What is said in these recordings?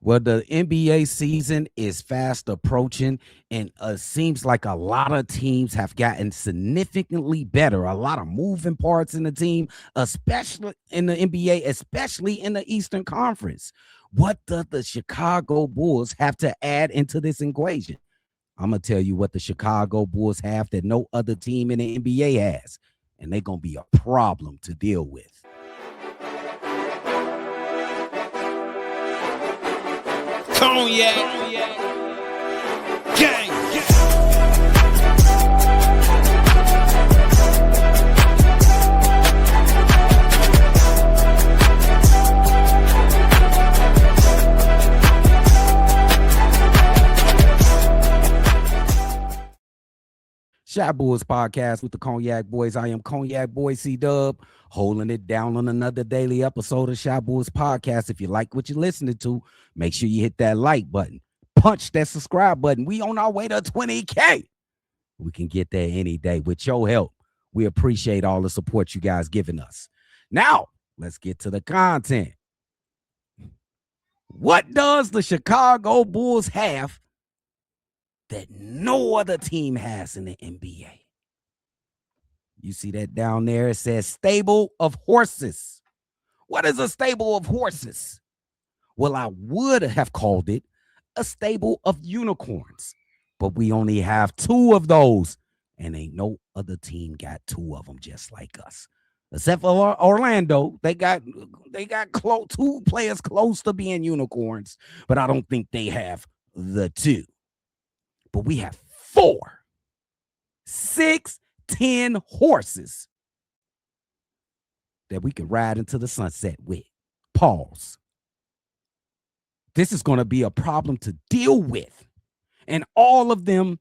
Well, the NBA season is fast approaching, and seems like a lot of teams have gotten significantly better. A lot of moving parts in the team, especially in the NBA, especially in the Eastern Conference. What does the Chicago Bulls have to add into this equation? I'm going to tell you what the Chicago Bulls have that no other team in the NBA has, and they're going to be a problem to deal with. Cognac, gang. Shot Bulls podcast with the Cognac Boys. I am Cognac Boy CDubb, holding it down on another daily episode of Shot Bulls podcast. If you like what you're listening to, make sure you hit that like button, punch that subscribe button. We on our way to 20K. We can get there any day with your help. We appreciate all the support you guys giving us. Now, let's get to the content. What does the Chicago Bulls have that no other team has in the NBA? You see that down there? It says stable of horses. What is a stable of horses? Well, I would have called it a stable of unicorns, but we only have two of those, and ain't no other team got two of them just like us. Except for Orlando, they got two players close to being unicorns, but I don't think they have the two. But we have 4 6'10" horses that we can ride into the sunset with. Pause. This is going to be a problem to deal with. And all of them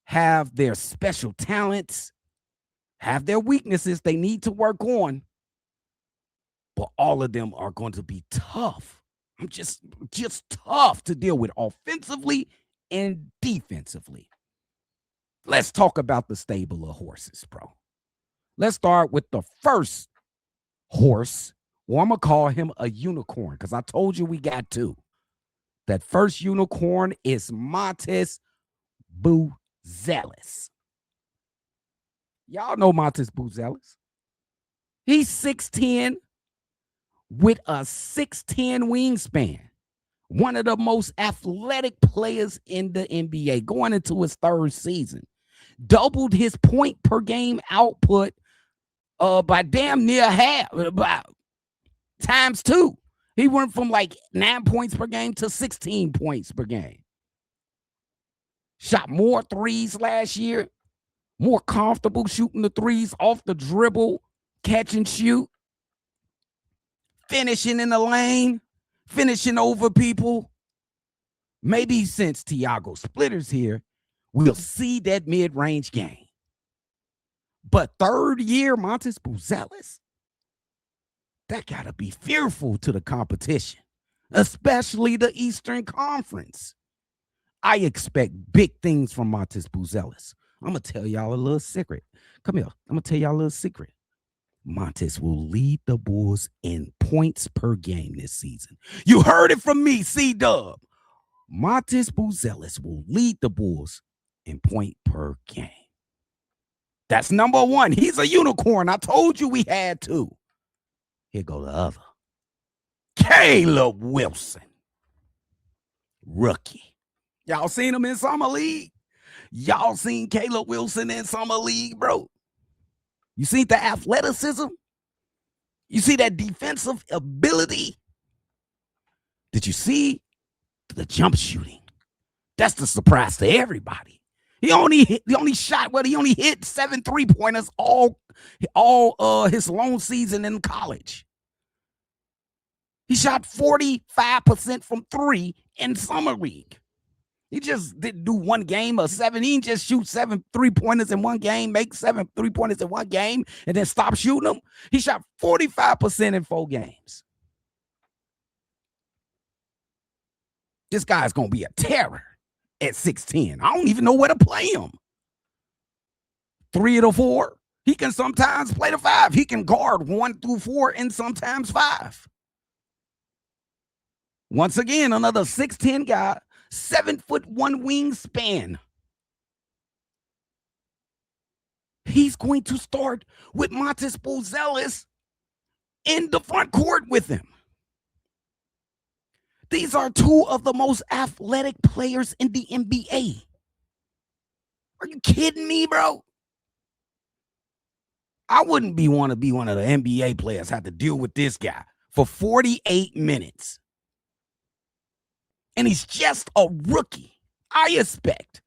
have their special talents, have their weaknesses they need to work on. But all of them are going to be tough. I'm just tough to deal with offensively and defensively. Let's talk about the stable of horses, bro. Let's start with the first horse. Well, I'm going to call him a unicorn because I told you we got two. That first unicorn is Montes Buzelis. Y'all know Montes Buzelis. He's 6'10" with a 6'10" wingspan. One of the most athletic players in the NBA going into his third season. Doubled his point per game output by damn near half, about times 2. He went from like 9 points per game to 16 points per game. Shot more threes last year. More comfortable shooting the threes off the dribble, catch and shoot. Finishing in the lane. Finishing over people. Maybe since Tiago Splitter's here, we'll see that mid-range game. But third year, Montes Buzelis, that got to be fearful to the competition, especially the Eastern Conference. I expect big things from Montes Buzelis. I'm going to tell y'all a little secret. Come here. I'm going to tell y'all a little secret. Montes will lead the Bulls in points per game this season. You heard it from me, CDubb. Montes Buzelis will lead the Bulls in point per game. That's number one. He's a unicorn. I told you we had two. Here go the other. Caleb Wilson. Rookie. Y'all seen him in Summer League? Y'all seen Caleb Wilson in Summer League, bro? You see the athleticism? You see that defensive ability? Did you see the jump shooting? That's the surprise to everybody. He only hit 7 3-pointers all his long season in college. He shot 45% from 3 in Summer League. He just didn't do one game of 7. He didn't just shoot 7 3-pointers in one game, make 7 3-pointers in one game, and then stop shooting them. He shot 45% in 4 games. This guy's going to be a terror at 6'10". I don't even know where to play him. 3 of the 4. He can sometimes play the 5. He can guard 1 through 4 and sometimes 5. Once again, another 6'10" guy, 7'1" wingspan. He's going to start with Buzelis in the front court with him. These are two of the most athletic players in the NBA. Are you kidding me, bro? I wouldn't want to be one of the NBA players have to deal with this guy for 48 minutes. And he's just a rookie. I expect.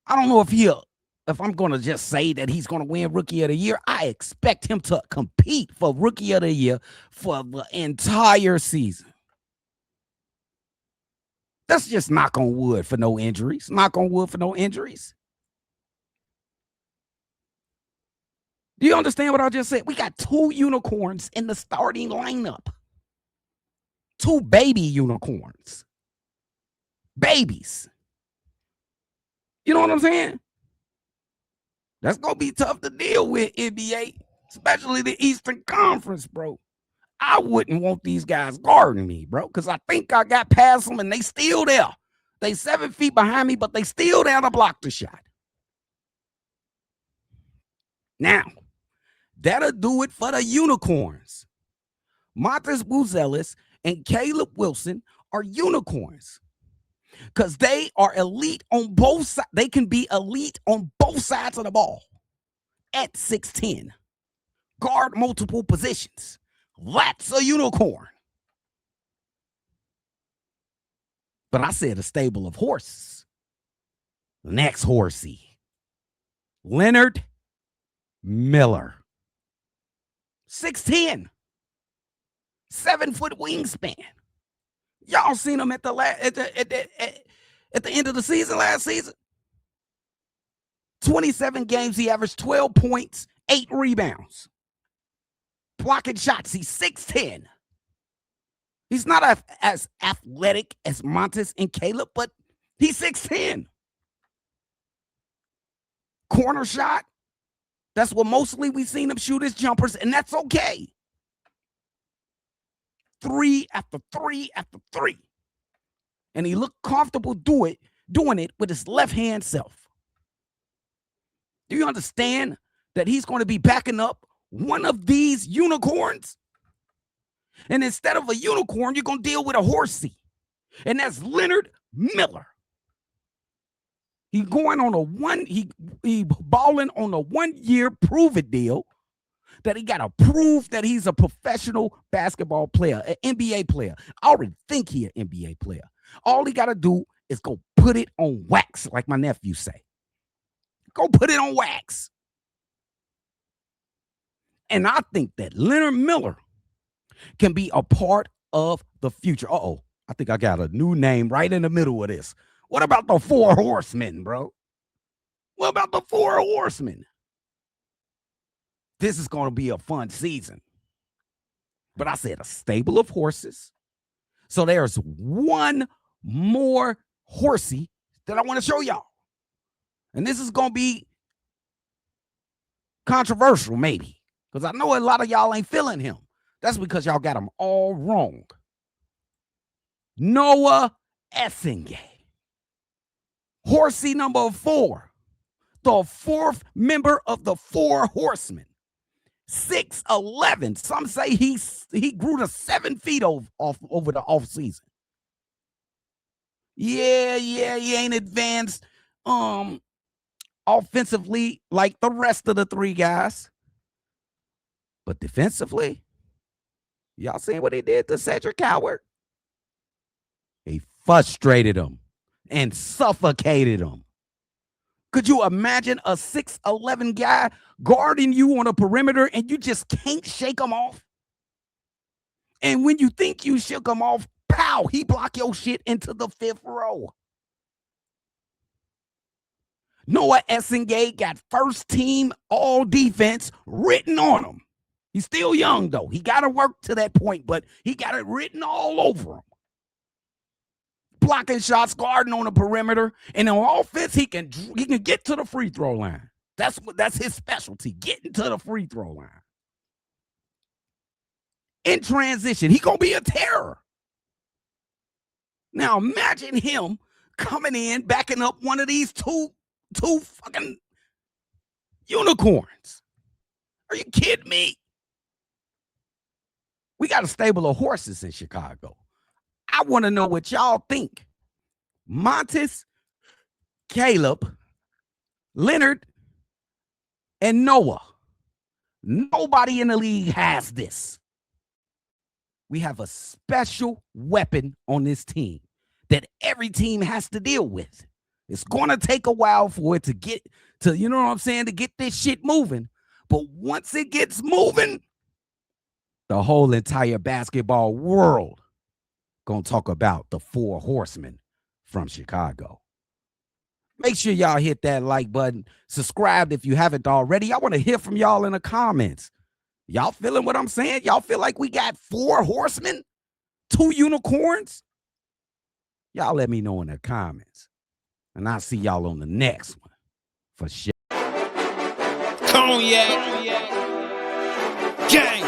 I don't know if I'm going to just say that he's going to win Rookie of the Year. I expect him to compete for Rookie of the Year for the entire season. Let's just knock on wood for no injuries. Knock on wood for no injuries. Do you understand what I just said? We got two unicorns in the starting lineup. Two baby unicorns. Babies. You know what I'm saying? That's going to be tough to deal with, NBA, especially the Eastern Conference, bro. I wouldn't want these guys guarding me, bro, because I think I got past them and they still there. They 7 feet behind me, but they still there to block the shot. Now, that'll do it for the unicorns. Buzelis and Caleb Wilson are unicorns because they are elite on both sides. They can be elite on both sides of the ball at 6'10", guard multiple positions. That's a unicorn. But I said a stable of horses. Next horsey, Leonard Miller. 6'10", 7-foot wingspan. Y'all seen him at the end of the season last season? 27 games, he averaged 12 points, 8 rebounds. Blocking shots, he's 6'10". He's not as athletic as Montes and Caleb, but he's 6'10". Corner shot, that's what mostly we've seen him shoot his jumpers, and that's okay. 3 after 3 after 3. And he looked comfortable doing it with his left-hand self. Do you understand that he's going to be backing up one of these unicorns? And instead of a unicorn, you're going to deal with a horsey. And that's Leonard Miller. He's going on he balling on a 1-year prove-it deal that he got to prove that he's a professional basketball player, an NBA player. I already think he's an NBA player. All he got to do is go put it on wax, like my nephew say. Go put it on wax. And I think that Leonard Miller can be a part of the future. Uh-oh, I think I got a new name right in the middle of this. What about the 4 horsemen, bro? What about the 4 horsemen? This is going to be a fun season. But I said a stable of horses. So there's one more horsey that I want to show y'all. And this is going to be controversial, maybe, because I know a lot of y'all ain't feeling him. That's because y'all got him all wrong. Noah Essengue. Horsey number 4. The 4th member of the 4 horsemen. 6'11". Some say he grew to 7 feet over the offseason. Yeah, he ain't advanced offensively like the rest of the 3 guys. But defensively, y'all seen what he did to Cedric Howard? He frustrated him and suffocated him. Could you imagine a 6'11" guy guarding you on a perimeter and you just can't shake him off? And when you think you shook him off, pow, he block your shit into the 5th row. Noah Essengue got first team all defense written on him. He's still young, though. He got to work to that point, but he got it written all over him. Blocking shots, guarding on the perimeter, and on offense, he can get to the free throw line. That's his specialty, getting to the free throw line. in transition. He gonna be a terror. Now imagine him coming in, backing up one of these two fucking unicorns. Are you kidding me? We got a stable of horses in Chicago. I want to know what y'all think. Montes, Caleb, Leonard, and Noah. Nobody in the league has this. We have a special weapon on this team that every team has to deal with. It's going to take a while for it to get to, you know what I'm saying, to get this shit moving. But once it gets moving, the whole entire basketball world going to talk about the 4 horsemen from Chicago. Make sure y'all hit that like button. Subscribe if you haven't already. I want to hear from y'all in the comments. Y'all feeling what I'm saying? Y'all feel like we got 4 horsemen? 2 unicorns? Y'all let me know in the comments. And I'll see y'all on the next one. For sure. Cognac. Gang.